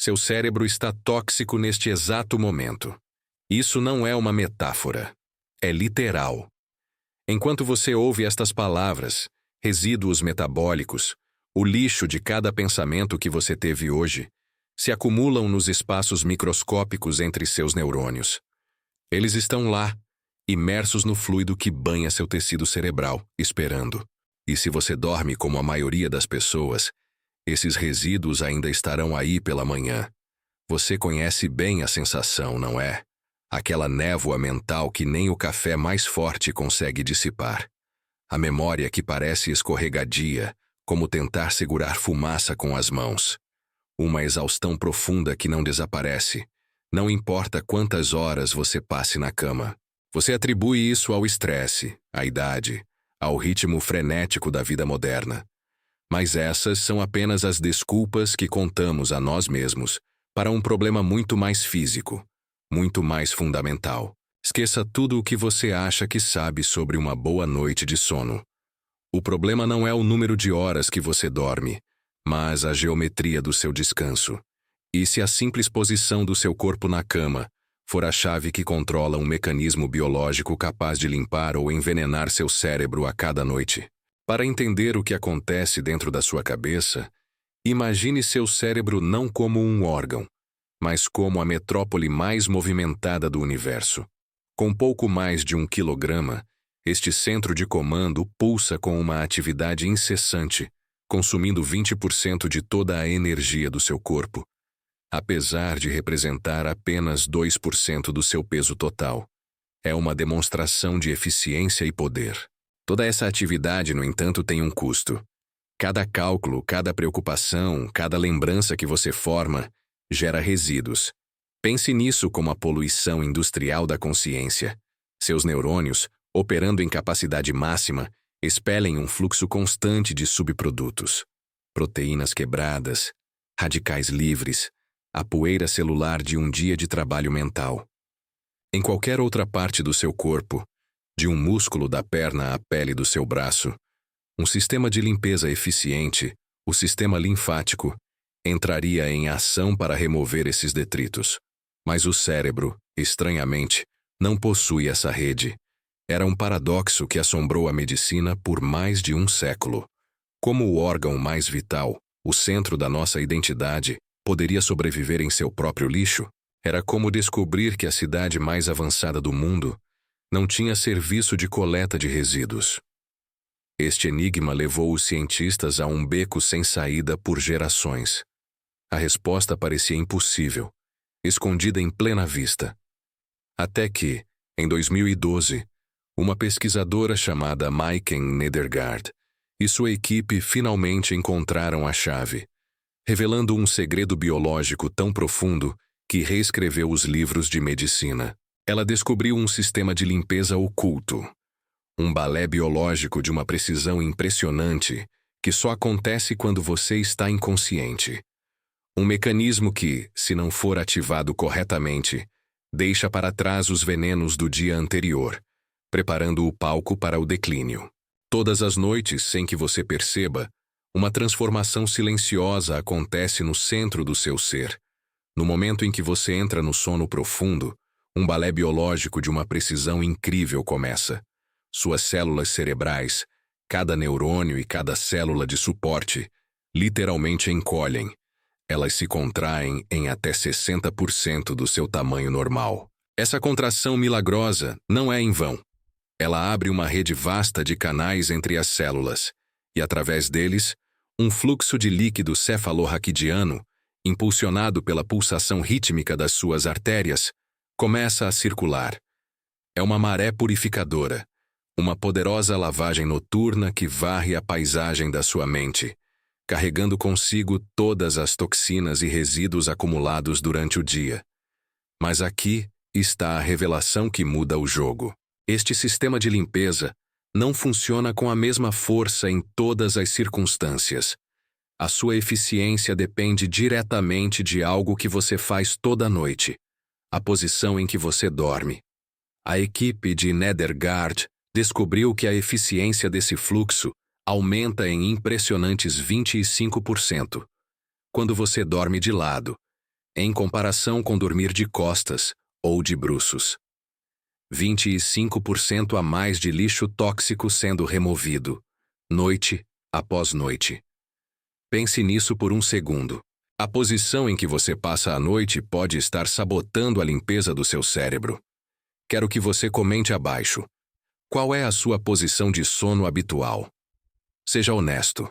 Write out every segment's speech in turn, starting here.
Seu cérebro está tóxico neste exato momento. Isso não é uma metáfora. É literal. Enquanto você ouve estas palavras, resíduos metabólicos, o lixo de cada pensamento que você teve hoje, se acumulam nos espaços microscópicos entre seus neurônios. Eles estão lá, imersos no fluido que banha seu tecido cerebral, esperando. E se você dorme como a maioria das pessoas, esses resíduos ainda estarão aí pela manhã. Você conhece bem a sensação, não é? Aquela névoa mental que nem o café mais forte consegue dissipar. A memória que parece escorregadia, como tentar segurar fumaça com as mãos. Uma exaustão profunda que não desaparece. Não importa quantas horas você passe na cama. Você atribui isso ao estresse, à idade, ao ritmo frenético da vida moderna. Mas essas são apenas as desculpas que contamos a nós mesmos para um problema muito mais físico, muito mais fundamental. Esqueça tudo o que você acha que sabe sobre uma boa noite de sono. O problema não é o número de horas que você dorme, mas a geometria do seu descanso. E se a simples posição do seu corpo na cama for a chave que controla um mecanismo biológico capaz de limpar ou envenenar seu cérebro a cada noite? Para entender o que acontece dentro da sua cabeça, imagine seu cérebro não como um órgão, mas como a metrópole mais movimentada do universo. Com pouco mais de 1 quilograma, este centro de comando pulsa com uma atividade incessante, consumindo 20% de toda a energia do seu corpo, apesar de representar apenas 2% do seu peso total. É uma demonstração de eficiência e poder. Toda essa atividade, no entanto, tem um custo. Cada cálculo, cada preocupação, cada lembrança que você forma, gera resíduos. Pense nisso como a poluição industrial da consciência. Seus neurônios, operando em capacidade máxima, expelem um fluxo constante de subprodutos. Proteínas quebradas, radicais livres, a poeira celular de um dia de trabalho mental. Em qualquer outra parte do seu corpo, de um músculo da perna à pele do seu braço, um sistema de limpeza eficiente, o sistema linfático, entraria em ação para remover esses detritos. Mas o cérebro, estranhamente, não possui essa rede. Era um paradoxo que assombrou a medicina por mais de um século. Como o órgão mais vital, o centro da nossa identidade, poderia sobreviver em seu próprio lixo? Era como descobrir que a cidade mais avançada do mundo não tinha serviço de coleta de resíduos. Este enigma levou os cientistas a um beco sem saída por gerações. A resposta parecia impossível, escondida em plena vista. Até que, em 2012, uma pesquisadora chamada Maiken Nedergaard e sua equipe finalmente encontraram a chave, revelando um segredo biológico tão profundo que reescreveu os livros de medicina. Ela descobriu um sistema de limpeza oculto, um balé biológico de uma precisão impressionante que só acontece quando você está inconsciente. Um mecanismo que, se não for ativado corretamente, deixa para trás os venenos do dia anterior, preparando o palco para o declínio. Todas as noites, sem que você perceba, uma transformação silenciosa acontece no centro do seu ser. No momento em que você entra no sono profundo, um balé biológico de uma precisão incrível começa. Suas células cerebrais, cada neurônio e cada célula de suporte, literalmente encolhem. Elas se contraem em até 60% do seu tamanho normal. Essa contração milagrosa não é em vão. Ela abre uma rede vasta de canais entre as células, e através deles, um fluxo de líquido cefalorraquidiano, impulsionado pela pulsação rítmica das suas artérias, começa a circular. É uma maré purificadora, uma poderosa lavagem noturna que varre a paisagem da sua mente, carregando consigo todas as toxinas e resíduos acumulados durante o dia. Mas aqui está a revelação que muda o jogo. Este sistema de limpeza não funciona com a mesma força em todas as circunstâncias. A sua eficiência depende diretamente de algo que você faz toda noite, a posição em que você dorme. A equipe de Nedergaard descobriu que a eficiência desse fluxo aumenta em impressionantes 25%. Quando você dorme de lado, em comparação com dormir de costas ou de bruços. 25% a mais de lixo tóxico sendo removido, noite após noite. Pense nisso por um segundo. A posição em que você passa a noite pode estar sabotando a limpeza do seu cérebro. Quero que você comente abaixo. Qual é a sua posição de sono habitual? Seja honesto.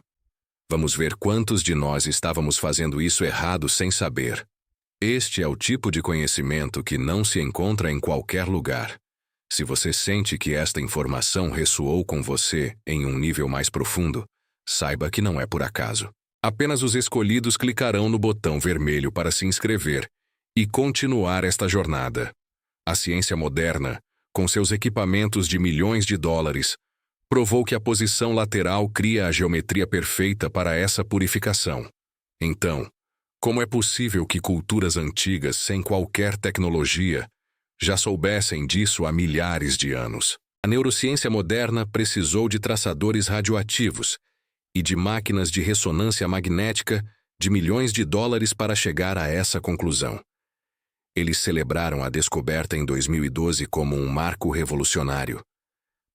Vamos ver quantos de nós estávamos fazendo isso errado sem saber. Este é o tipo de conhecimento que não se encontra em qualquer lugar. Se você sente que esta informação ressoou com você em um nível mais profundo, saiba que não é por acaso. Apenas os escolhidos clicarão no botão vermelho para se inscrever e continuar esta jornada. A ciência moderna, com seus equipamentos de milhões de dólares, provou que a posição lateral cria a geometria perfeita para essa purificação. Então, como é possível que culturas antigas, sem qualquer tecnologia, já soubessem disso há milhares de anos? A neurociência moderna precisou de traçadores radioativos e de máquinas de ressonância magnética de milhões de dólares para chegar a essa conclusão. Eles celebraram a descoberta em 2012 como um marco revolucionário.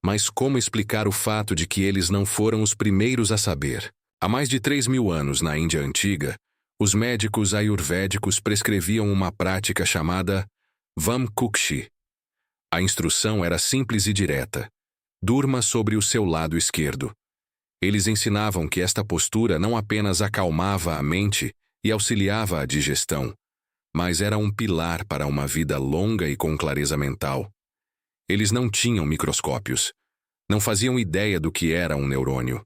Mas como explicar o fato de que eles não foram os primeiros a saber? Há mais de 3.000 anos, na Índia antiga, os médicos ayurvédicos prescreviam uma prática chamada Vam Kukshi. A instrução era simples e direta. Durma sobre o seu lado esquerdo. Eles ensinavam que esta postura não apenas acalmava a mente e auxiliava a digestão, mas era um pilar para uma vida longa e com clareza mental. Eles não tinham microscópios. Não faziam ideia do que era um neurônio.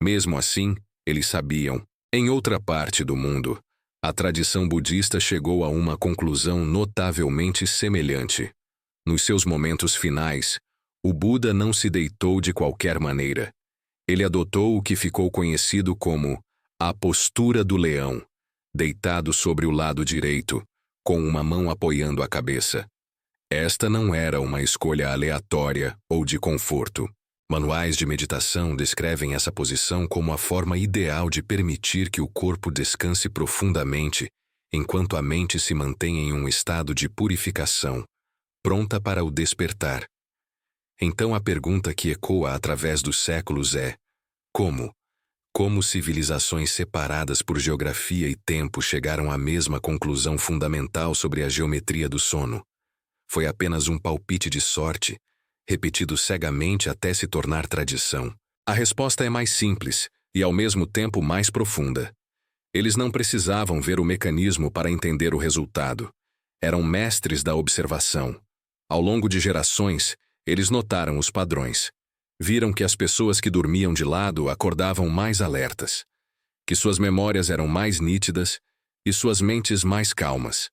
Mesmo assim, eles sabiam. Em outra parte do mundo, a tradição budista chegou a uma conclusão notavelmente semelhante. Nos seus momentos finais, o Buda não se deitou de qualquer maneira. Ele adotou o que ficou conhecido como a postura do leão, deitado sobre o lado direito, com uma mão apoiando a cabeça. Esta não era uma escolha aleatória ou de conforto. Manuais de meditação descrevem essa posição como a forma ideal de permitir que o corpo descanse profundamente, enquanto a mente se mantém em um estado de purificação, pronta para o despertar. Então a pergunta que ecoa através dos séculos é: como? Como civilizações separadas por geografia e tempo chegaram à mesma conclusão fundamental sobre a geometria do sono? Foi apenas um palpite de sorte, repetido cegamente até se tornar tradição? A resposta é mais simples e, ao mesmo tempo, mais profunda. Eles não precisavam ver o mecanismo para entender o resultado. Eram mestres da observação. Ao longo de gerações, eles notaram os padrões. Viram que as pessoas que dormiam de lado acordavam mais alertas, que suas memórias eram mais nítidas e suas mentes mais calmas.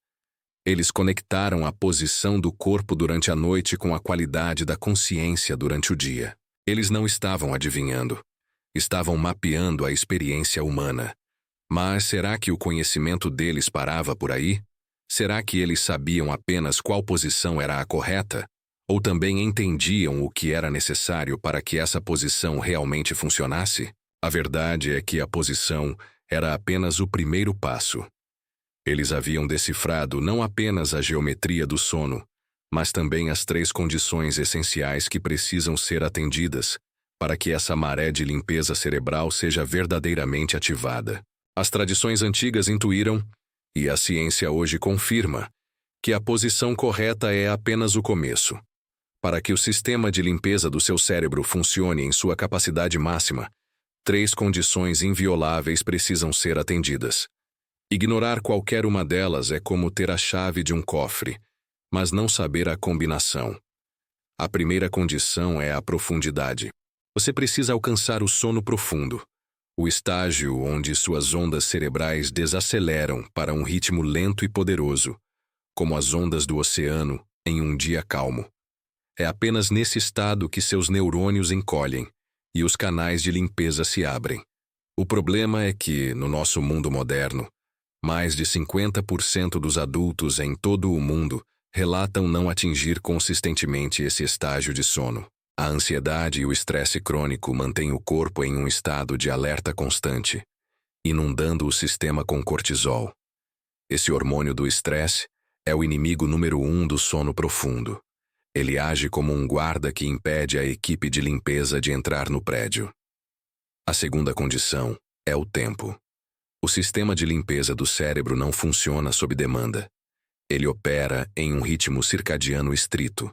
Eles conectaram a posição do corpo durante a noite com a qualidade da consciência durante o dia. Eles não estavam adivinhando. Estavam mapeando a experiência humana. Mas será que o conhecimento deles parava por aí? Será que eles sabiam apenas qual posição era a correta? Ou também entendiam o que era necessário para que essa posição realmente funcionasse? A verdade é que a posição era apenas o primeiro passo. Eles haviam decifrado não apenas a geometria do sono, mas também as 3 condições essenciais que precisam ser atendidas para que essa maré de limpeza cerebral seja verdadeiramente ativada. As tradições antigas intuíram, e a ciência hoje confirma, que a posição correta é apenas o começo. Para que o sistema de limpeza do seu cérebro funcione em sua capacidade máxima, 3 condições invioláveis precisam ser atendidas. Ignorar qualquer uma delas é como ter a chave de um cofre, mas não saber a combinação. A primeira condição é a profundidade. Você precisa alcançar o sono profundo, o estágio onde suas ondas cerebrais desaceleram para um ritmo lento e poderoso, como as ondas do oceano em um dia calmo. É apenas nesse estado que seus neurônios encolhem e os canais de limpeza se abrem. O problema é que, no nosso mundo moderno, mais de 50% dos adultos em todo o mundo relatam não atingir consistentemente esse estágio de sono. A ansiedade e o estresse crônico mantêm o corpo em um estado de alerta constante, inundando o sistema com cortisol. Esse hormônio do estresse é o inimigo número 1 do sono profundo. Ele age como um guarda que impede a equipe de limpeza de entrar no prédio. A segunda condição é o tempo. O sistema de limpeza do cérebro não funciona sob demanda. Ele opera em um ritmo circadiano estrito,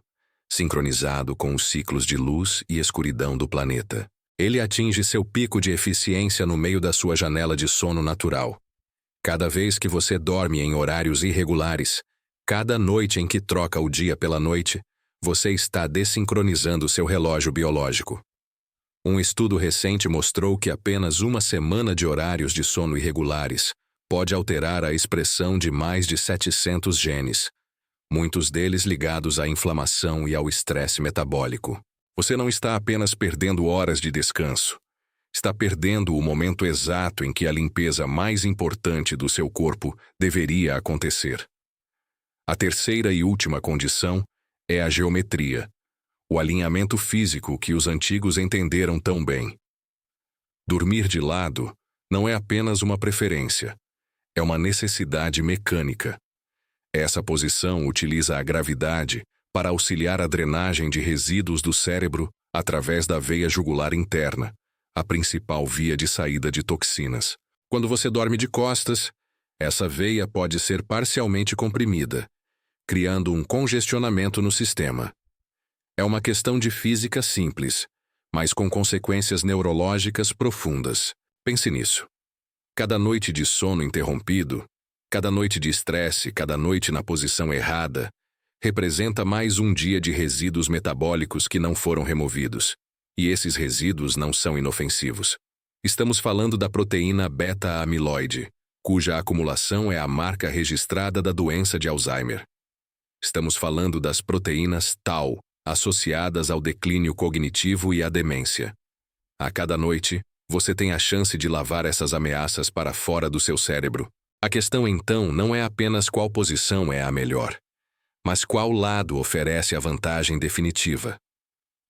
sincronizado com os ciclos de luz e escuridão do planeta. Ele atinge seu pico de eficiência no meio da sua janela de sono natural. Cada vez que você dorme em horários irregulares, cada noite em que troca o dia pela noite, você está desincronizando seu relógio biológico. Um estudo recente mostrou que apenas uma semana de horários de sono irregulares pode alterar a expressão de mais de 700 genes, muitos deles ligados à inflamação e ao estresse metabólico. Você não está apenas perdendo horas de descanso, está perdendo o momento exato em que a limpeza mais importante do seu corpo deveria acontecer. A terceira e última condição é a geometria, o alinhamento físico que os antigos entenderam tão bem. Dormir de lado não é apenas uma preferência, é uma necessidade mecânica. Essa posição utiliza a gravidade para auxiliar a drenagem de resíduos do cérebro através da veia jugular interna, a principal via de saída de toxinas. Quando você dorme de costas, essa veia pode ser parcialmente comprimida, criando um congestionamento no sistema. É uma questão de física simples, mas com consequências neurológicas profundas. Pense nisso. Cada noite de sono interrompido, cada noite de estresse, cada noite na posição errada, representa mais um dia de resíduos metabólicos que não foram removidos. E esses resíduos não são inofensivos. Estamos falando da proteína beta-amiloide, cuja acumulação é a marca registrada da doença de Alzheimer. Estamos falando das proteínas tau, associadas ao declínio cognitivo e à demência. A cada noite, você tem a chance de lavar essas ameaças para fora do seu cérebro. A questão então não é apenas qual posição é a melhor, mas qual lado oferece a vantagem definitiva.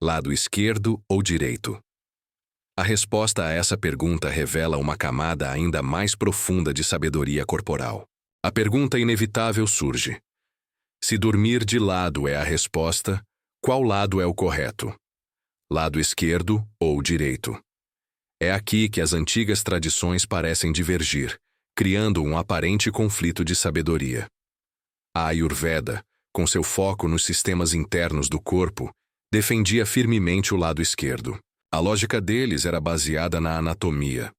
Lado esquerdo ou direito? A resposta a essa pergunta revela uma camada ainda mais profunda de sabedoria corporal. A pergunta inevitável surge: se dormir de lado é a resposta, qual lado é o correto? Lado esquerdo ou direito? É aqui que as antigas tradições parecem divergir, criando um aparente conflito de sabedoria. A Ayurveda, com seu foco nos sistemas internos do corpo, defendia firmemente o lado esquerdo. A lógica deles era baseada na anatomia.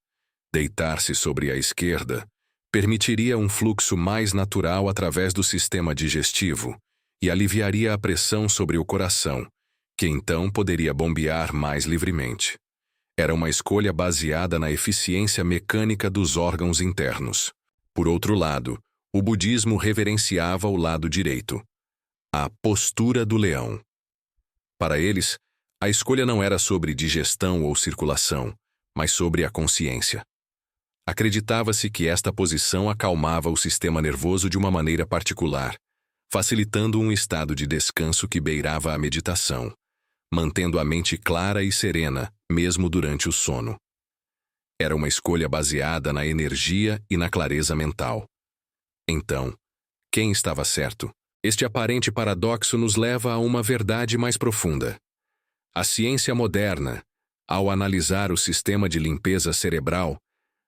Deitar-se sobre a esquerda permitiria um fluxo mais natural através do sistema digestivo e aliviaria a pressão sobre o coração, que então poderia bombear mais livremente. Era uma escolha baseada na eficiência mecânica dos órgãos internos. Por outro lado, o budismo reverenciava o lado direito, a postura do leão. Para eles, a escolha não era sobre digestão ou circulação, mas sobre a consciência. Acreditava-se que esta posição acalmava o sistema nervoso de uma maneira particular, facilitando um estado de descanso que beirava a meditação, mantendo a mente clara e serena, mesmo durante o sono. Era uma escolha baseada na energia e na clareza mental. Então, quem estava certo? Este aparente paradoxo nos leva a uma verdade mais profunda. A ciência moderna, ao analisar o sistema de limpeza cerebral,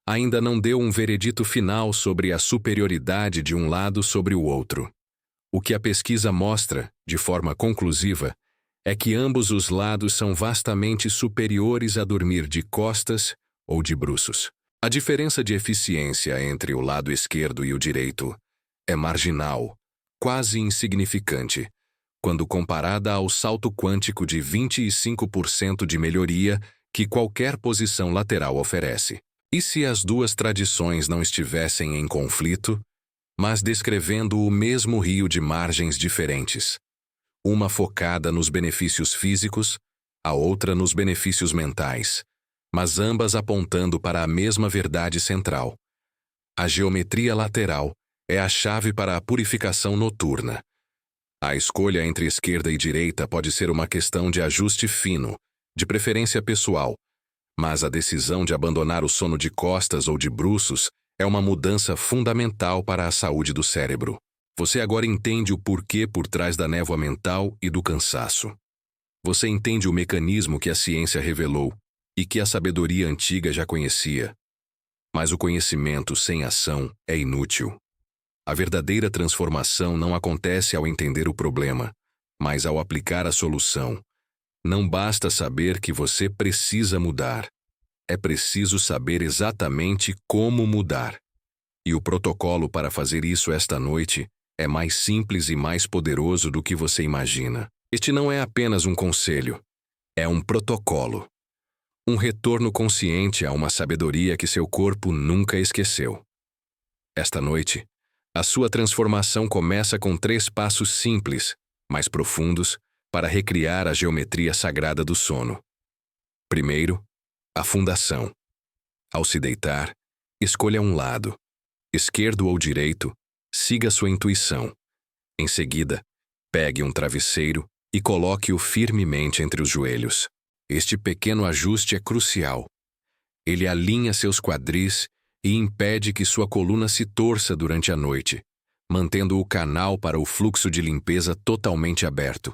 ainda não deu um veredito final sobre a superioridade de um lado sobre o outro. O que a pesquisa mostra, de forma conclusiva, é que ambos os lados são vastamente superiores a dormir de costas ou de bruços. A diferença de eficiência entre o lado esquerdo e o direito é marginal, quase insignificante, quando comparada ao salto quântico de 25% de melhoria que qualquer posição lateral oferece. E se as duas tradições não estivessem em conflito, mas descrevendo o mesmo rio de margens diferentes? Uma focada nos benefícios físicos, a outra nos benefícios mentais, mas ambas apontando para a mesma verdade central. A geometria lateral é a chave para a purificação noturna. A escolha entre esquerda e direita pode ser uma questão de ajuste fino, de preferência pessoal, mas a decisão de abandonar o sono de costas ou de bruços É uma mudança fundamental para a saúde do cérebro. Você agora entende o porquê por trás da névoa mental e do cansaço. Você entende o mecanismo que a ciência revelou e que a sabedoria antiga já conhecia. Mas o conhecimento sem ação é inútil. A verdadeira transformação não acontece ao entender o problema, mas ao aplicar a solução. Não basta saber que você precisa mudar. É preciso saber exatamente como mudar. E o protocolo para fazer isso esta noite é mais simples e mais poderoso do que você imagina. Este não é apenas um conselho, é um protocolo. Um retorno consciente a uma sabedoria que seu corpo nunca esqueceu. Esta noite, a sua transformação começa com 3 passos simples, mas profundos, para recriar a geometria sagrada do sono. Primeiro, a fundação. Ao se deitar, escolha um lado, esquerdo ou direito, siga sua intuição. Em seguida, pegue um travesseiro e coloque-o firmemente entre os joelhos. Este pequeno ajuste é crucial. Ele alinha seus quadris e impede que sua coluna se torça durante a noite, mantendo o canal para o fluxo de limpeza totalmente aberto.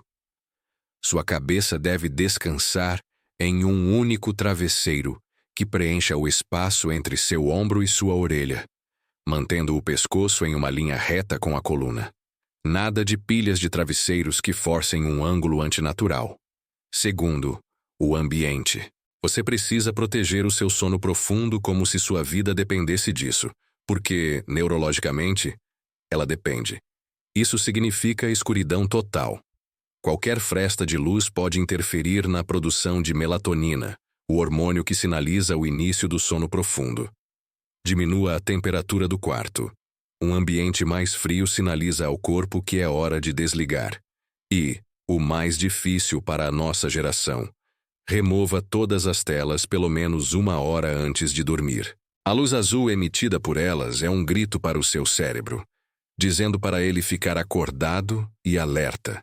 Sua cabeça deve descansar em um único travesseiro que preencha o espaço entre seu ombro e sua orelha, mantendo o pescoço em uma linha reta com a coluna. Nada de pilhas de travesseiros que forcem um ângulo antinatural. Segundo, o ambiente. Você precisa proteger o seu sono profundo como se sua vida dependesse disso, porque, neurologicamente, ela depende. Isso significa escuridão total. Qualquer fresta de luz pode interferir na produção de melatonina, o hormônio que sinaliza o início do sono profundo. Diminua a temperatura do quarto. Um ambiente mais frio sinaliza ao corpo que é hora de desligar. E, o mais difícil para a nossa geração, remova todas as telas pelo menos 1 hora antes de dormir. A luz azul emitida por elas é um grito para o seu cérebro, dizendo para ele ficar acordado e alerta.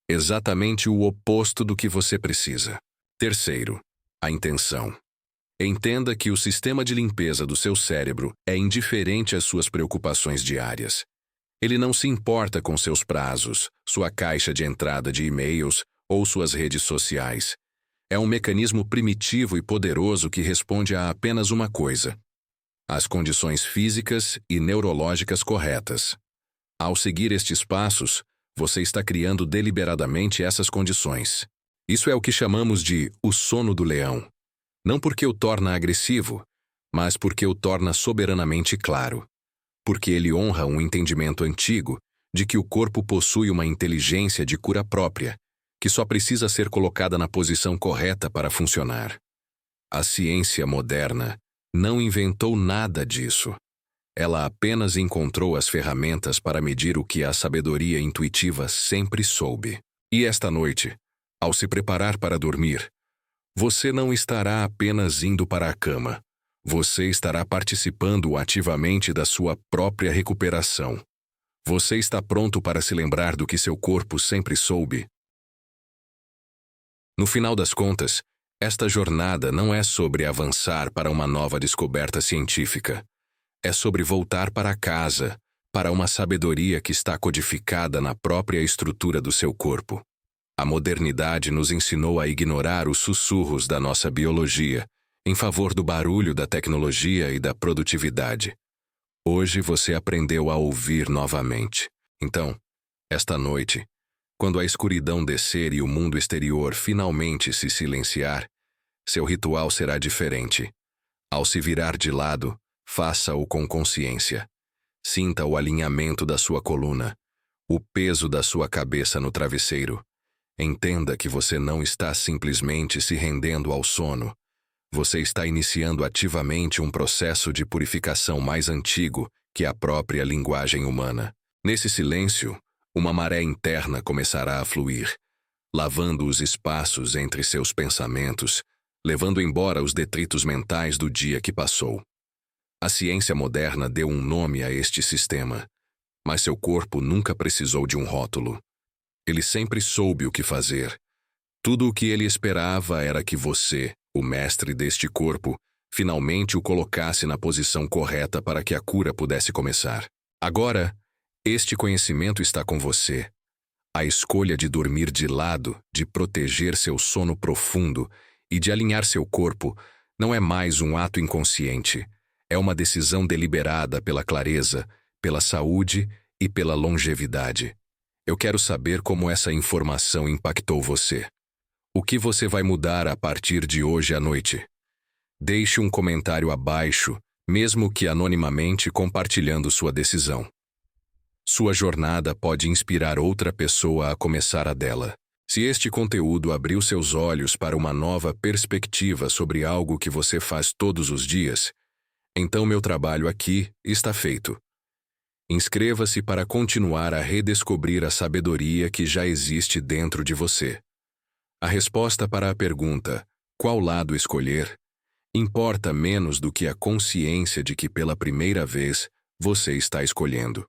Exatamente o oposto do que você precisa. Terceiro, a intenção. Entenda que o sistema de limpeza do seu cérebro é indiferente às suas preocupações diárias. Ele não se importa com seus prazos, sua caixa de entrada de e-mails ou suas redes sociais. É um mecanismo primitivo e poderoso que responde a apenas uma coisa: as condições físicas e neurológicas corretas. Ao seguir estes passos, você está criando deliberadamente essas condições. Isso é o que chamamos de o sono do leão. Não porque o torna agressivo, mas porque o torna soberanamente claro. Porque ele honra um entendimento antigo de que o corpo possui uma inteligência de cura própria, que só precisa ser colocada na posição correta para funcionar. A ciência moderna não inventou nada disso. Ela apenas encontrou as ferramentas para medir o que a sabedoria intuitiva sempre soube. E esta noite, ao se preparar para dormir, você não estará apenas indo para a cama. Você estará participando ativamente da sua própria recuperação. Você está pronto para se lembrar do que seu corpo sempre soube? No final das contas, esta jornada não é sobre avançar para uma nova descoberta científica. É sobre voltar para casa, para uma sabedoria que está codificada na própria estrutura do seu corpo. A modernidade nos ensinou a ignorar os sussurros da nossa biologia, em favor do barulho da tecnologia e da produtividade. Hoje você aprendeu a ouvir novamente. Então, esta noite, quando a escuridão descer e o mundo exterior finalmente se silenciar, seu ritual será diferente. Ao se virar de lado, faça-o com consciência. Sinta o alinhamento da sua coluna, o peso da sua cabeça no travesseiro. Entenda que você não está simplesmente se rendendo ao sono. Você está iniciando ativamente um processo de purificação mais antigo que a própria linguagem humana. Nesse silêncio, uma maré interna começará a fluir, lavando os espaços entre seus pensamentos, levando embora os detritos mentais do dia que passou. A ciência moderna deu um nome a este sistema, mas seu corpo nunca precisou de um rótulo. Ele sempre soube o que fazer. Tudo o que ele esperava era que você, o mestre deste corpo, finalmente o colocasse na posição correta para que a cura pudesse começar. Agora, este conhecimento está com você. A escolha de dormir de lado, de proteger seu sono profundo e de alinhar seu corpo não é mais um ato inconsciente. É uma decisão deliberada pela clareza, pela saúde e pela longevidade. Eu quero saber como essa informação impactou você. O que você vai mudar a partir de hoje à noite? Deixe um comentário abaixo, mesmo que anonimamente, compartilhando sua decisão. Sua jornada pode inspirar outra pessoa a começar a dela. Se este conteúdo abriu seus olhos para uma nova perspectiva sobre algo que você faz todos os dias, então meu trabalho aqui está feito. Inscreva-se para continuar a redescobrir a sabedoria que já existe dentro de você. A resposta para a pergunta, qual lado escolher, importa menos do que a consciência de que pela primeira vez você está escolhendo.